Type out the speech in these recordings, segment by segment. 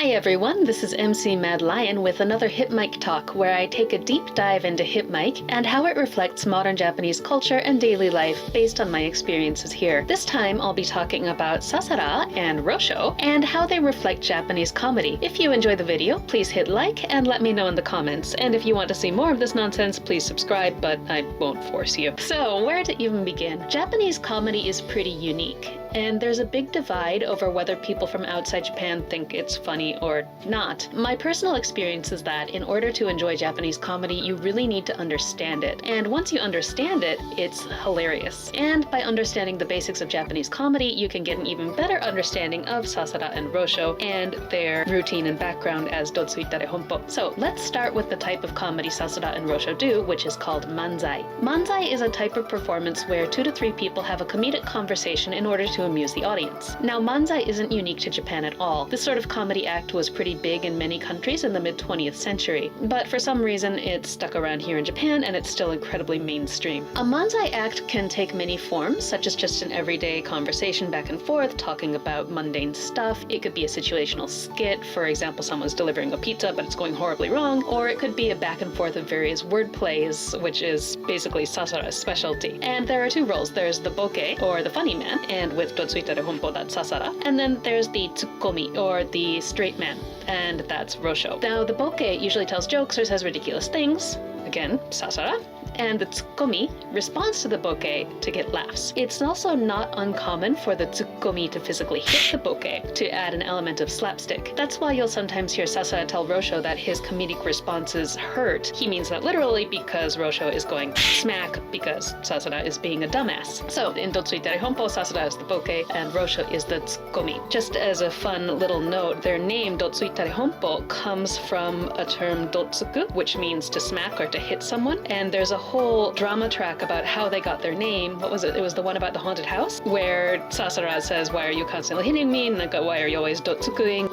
Hi everyone, this is MC Mad Lion with another Hip Mic Talk, where I take a deep dive into hip mic and how it reflects modern Japanese culture and daily life based on my experiences here. This time I'll be talking about Sasara and Rosho and how they reflect Japanese comedy. If you enjoy the video, please hit like and let me know in the comments. And if you want to see more of this nonsense, please subscribe, but I won't force you. So, where to even begin? Japanese comedy is pretty unique. And there's a big divide over whether people from outside Japan think it's funny or not. My personal experience is that in order to enjoy Japanese comedy, you really need to understand it. And once you understand it, it's hilarious. And by understanding the basics of Japanese comedy, you can get an even better understanding of Sasara and Rosho and their routine and background as Dotsuitare Honpo. So let's start with the type of comedy Sasara and Rosho do, which is called manzai. Manzai is a type of performance where 2 to 3 people have a comedic conversation in order to amuse the audience. Now, manzai isn't unique to Japan at all. This sort of comedy act was pretty big in many countries in the mid-20th century, but for some reason it's stuck around here in Japan and it's still incredibly mainstream. A manzai act can take many forms, such as just an everyday conversation back and forth, talking about mundane stuff. It could be a situational skit, for example, someone's delivering a pizza but it's going horribly wrong, or it could be a back and forth of various word plays, which is basically Sasara's specialty. And there are 2 roles. There's the boke, or the funny man, and with Dotsuitare Honpo, that's Sasara. And then there's the tsukomi, or the straight man, and that's Rosho. Now, the boke usually tells jokes or says ridiculous things, again, Sasara, and the tsukomi responds to the boke to get laughs. It's also not uncommon for the tsukomi to physically hit the boke to add an element of slapstick. That's why you'll sometimes hear Sasara tell Rosho that his comedic responses hurt. He means that literally because Rosho is going smack because Sasara is being a dumbass. So in Dotsuitare Honpo, Sasara is the boke and Rosho is the tsukomi. Just as a fun little note, their name Dotsuitare Honpo comes from a term dotsuku, which means to smack or to hit someone, and there's a whole drama track about how they got their name. What was it? It was the one about the haunted house, where Sasara says, "Why are you constantly hitting me?" And why are you always dotsukuing?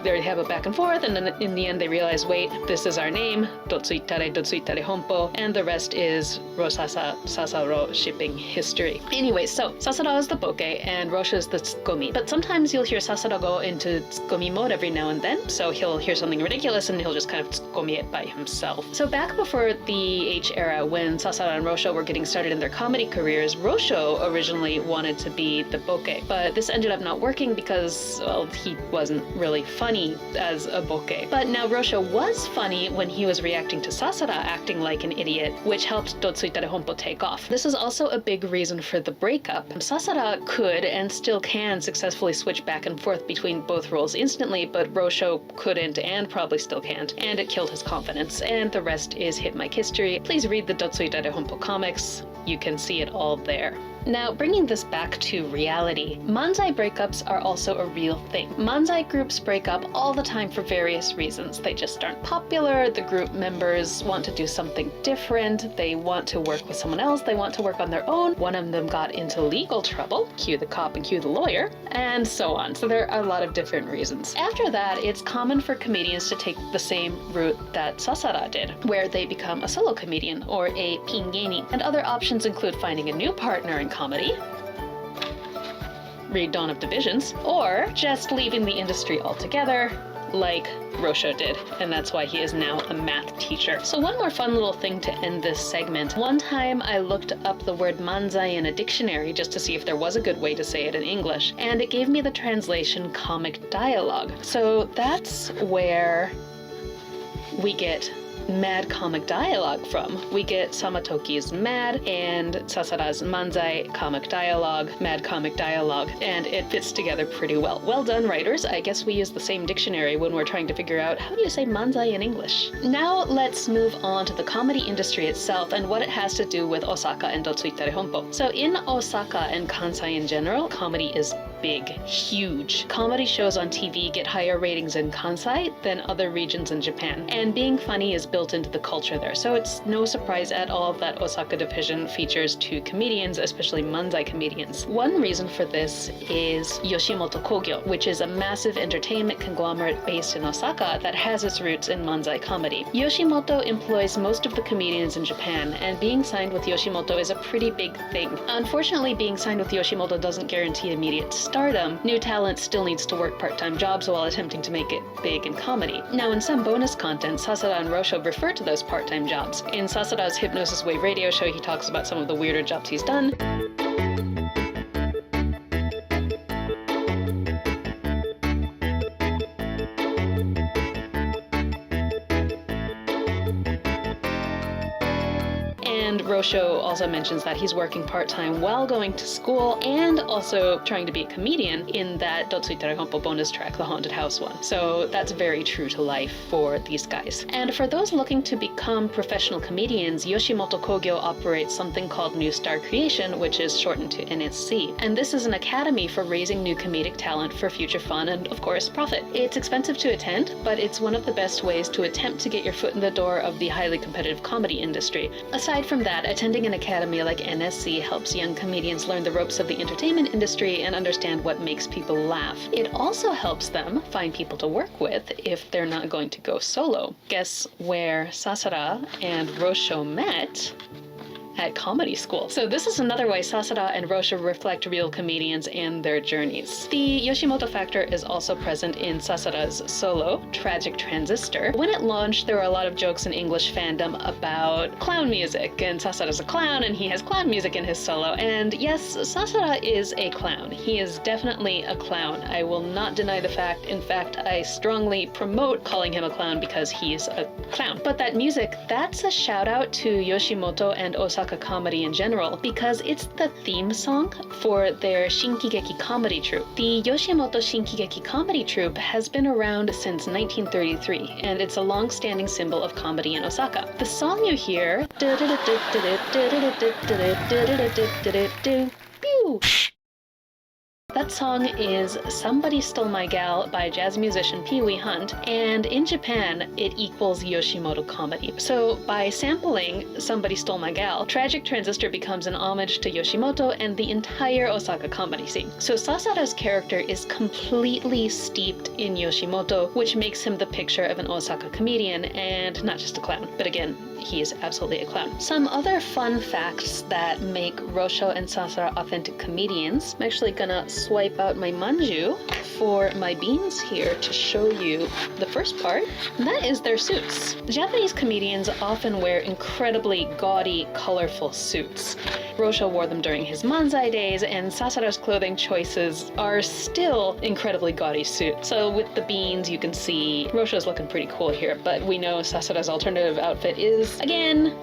They have a back and forth, and then in the end they realize, wait, this is our name, Dotsuitare Honpo, and the rest is Rosasa Sasaro shipping history. Anyway, so Sasara is the boke and Rosho is the tsukomi. But sometimes you'll hear Sasara go into tsukomi mode every now and then, so he'll hear something ridiculous and he'll just kind of tsukomi it by himself. So back before the H era, when Sasara and Rosho were getting started in their comedy careers, Rosho originally wanted to be the boke, but this ended up not working because, well, he wasn't really funny as a boke. But now Rosho was funny when he was reacting to Sasara acting like an idiot, which helped Dotsuitare Honpo take off. This is also a big reason for the breakup. Sasara could and still can successfully switch back and forth between both roles instantly, but Rosho couldn't and probably still can't, and it killed his confidence. And the rest is hip mic history. Please read the Dotsuitare Honpo comics. You can see it all there. Now, bringing this back to reality, manzai breakups are also a real thing. Manzai groups break up all the time for various reasons. They just aren't popular, the group members want to do something different, they want to work with someone else, they want to work on their own, one of them got into legal trouble, cue the cop and cue the lawyer, and so on. So there are a lot of different reasons. After that, it's common for comedians to take the same route that Sasara did, where they become a solo comedian or a pingeni. And other options include finding a new partner in comedy, read Dawn of Divisions, or just leaving the industry altogether, like Rosho did, and that's why he is now a math teacher. So one more fun little thing to end this segment. One time I looked up the word manzai in a dictionary just to see if there was a good way to say it in English, and it gave me the translation comic dialogue. So that's where we get mad comic dialogue from. We get Samatoki's mad and Sasara's manzai comic dialogue, mad comic dialogue, and it fits together pretty well. Well done, writers. I guess we use the same dictionary when we're trying to figure out how do you say manzai in English. Now let's move on to the comedy industry itself and what it has to do with Osaka and Dotsuitare Honpo. So in Osaka and Kansai in general, comedy is big, huge. Comedy shows on TV get higher ratings in Kansai than other regions in Japan, and being funny is built into the culture there. So it's no surprise at all that Osaka division features 2 comedians, especially manzai comedians. One reason for this is Yoshimoto Kogyo, which is a massive entertainment conglomerate based in Osaka that has its roots in manzai comedy. Yoshimoto employs most of the comedians in Japan, and being signed with Yoshimoto is a pretty big thing. Unfortunately, being signed with Yoshimoto doesn't guarantee immediate stardom, new talent still needs to work part-time jobs while attempting to make it big in comedy. Now, in some bonus content, Sasara and Rosho refer to those part-time jobs. In Sasara's Hypnosis Wave radio show, he talks about some of the weirder jobs he's done. And Rosho also mentions that he's working part-time while going to school and also trying to be a comedian in that Dotsuitara Honpo bonus track, the Haunted House one. So that's very true to life for these guys. And for those looking to become professional comedians, Yoshimoto Kogyo operates something called New Star Creation, which is shortened to NSC. And this is an academy for raising new comedic talent for future fun and, of course, profit. It's expensive to attend, but it's one of the best ways to attempt to get your foot in the door of the highly competitive comedy industry. Aside from that, attending an academy like NSC helps young comedians learn the ropes of the entertainment industry and understand what makes people laugh. It also helps them find people to work with if they're not going to go solo. Guess where Sasara and Rosho met? At comedy school. So this is another way Sasara and Rosho reflect real comedians and their journeys. The Yoshimoto factor is also present in Sasara's solo, Tragic Transistor. When it launched, there were a lot of jokes in English fandom about clown music, and Sasara's a clown and he has clown music in his solo. And yes, Sasara is a clown. He is definitely a clown. I will not deny the fact. In fact, I strongly promote calling him a clown because he's a clown. But that music, that's a shout out to Yoshimoto and Osaka comedy in general, because it's the theme song for their Shinkigeki comedy troupe. The Yoshimoto Shinkigeki comedy troupe has been around since 1933, and it's a long-standing symbol of comedy in Osaka. The song you hear, that song is Somebody Stole My Gal by jazz musician Pee Wee Hunt, and in Japan, it equals Yoshimoto comedy. So by sampling Somebody Stole My Gal, Tragic Transistor becomes an homage to Yoshimoto and the entire Osaka comedy scene. So Sasara's character is completely steeped in Yoshimoto, which makes him the picture of an Osaka comedian and not just a clown. But again, he is absolutely a clown. Some other fun facts that make Rosho and Sasara authentic comedians. I'm actually gonna swipe out my manju for my beans here to show you the first part, and that is their suits. Japanese comedians often wear incredibly gaudy, colorful suits. Rosho wore them during his manzai days, and Sasara's clothing choices are still incredibly gaudy suits. So with the beans, you can see Rosho's looking pretty cool here, but we know Sasara's alternative outfit is, again,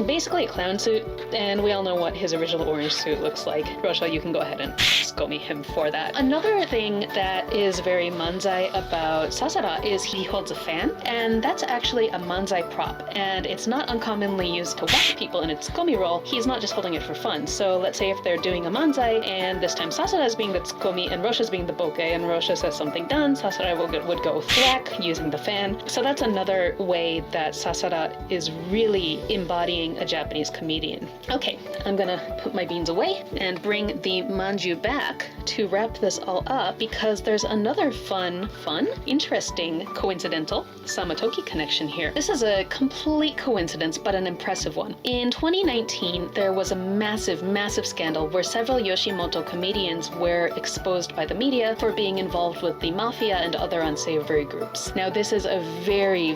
basically a clown suit, and we all know what his original orange suit looks like. Rosho, you can go ahead and scomi him for that. Another thing that is very manzai about Sasara is he holds a fan, and that's actually a manzai prop, and it's not uncommonly used to whack people in its tsukomi role. He's not just holding it for fun. So let's say if they're doing a manzai, and this time Sasara is being the tsukomi, and Rosho's being the boke, and Rosho says something done, Sasara would go thwack using the fan. So that's another way that Sasara is really embodying a Japanese comedian. Okay, I'm gonna put my beans away and bring the manju back to wrap this all up, because there's another fun, interesting, coincidental Samatoki connection here. This is a complete coincidence, but an impressive one. In 2019, there was a massive scandal where several Yoshimoto comedians were exposed by the media for being involved with the mafia and other unsavory groups. Now, this is a very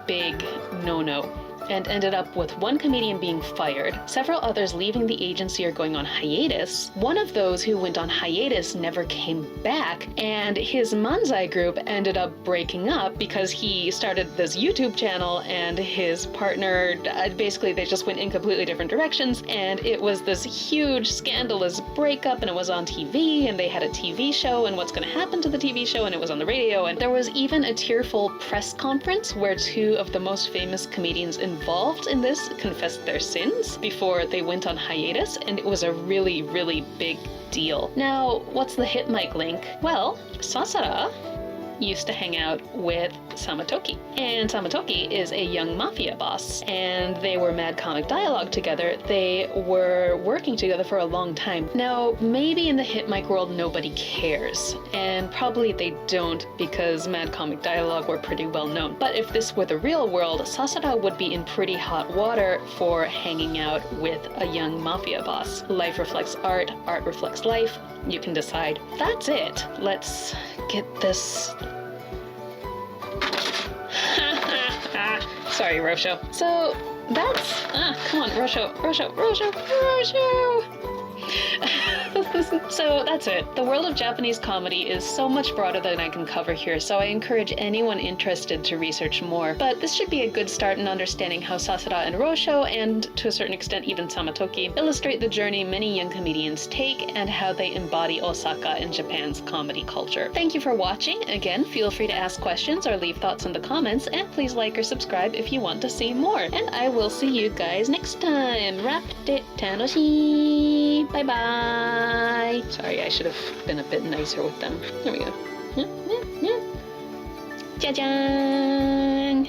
big no-no, and ended up with one comedian being fired, several others leaving the agency or going on hiatus. One of those who went on hiatus never came back, and his manzai group ended up breaking up because he started this YouTube channel and his partner, basically they just went in completely different directions, and it was this huge scandalous breakup, and it was on TV, and they had a TV show, and what's going to happen to the TV show, and it was on the radio, and there was even a tearful press conference where two of the most famous comedians involved in this confessed their sins before they went on hiatus, and it was a really big deal. Now, what's the hit mic link? Well, Sasara used to hang out with Samatoki. And Samatoki is a young mafia boss, and they were mad comic dialogue together. They were working together for a long time. Now, maybe in the Hit Mike world nobody cares, and probably they don't because mad comic dialogue were pretty well known. But if this were the real world, Sasara would be in pretty hot water for hanging out with a young mafia boss. Life reflects art, art reflects life. You can decide. That's it. Let's get this. Sorry, Rosho. So that's. Come on, Rosho. So that's it. The world of Japanese comedy is so much broader than I can cover here, so I encourage anyone interested to research more. But this should be a good start in understanding how Sasara and Rosho, and to a certain extent even Samatoki, illustrate the journey many young comedians take and how they embody Osaka and Japan's comedy culture. Thank you for watching. Again, feel free to ask questions or leave thoughts in the comments, and please like or subscribe if you want to see more. And I will see you guys next time. Rapte tanoshi! Bye bye! Sorry, I should have been a bit nicer with them. There we go. Jajang!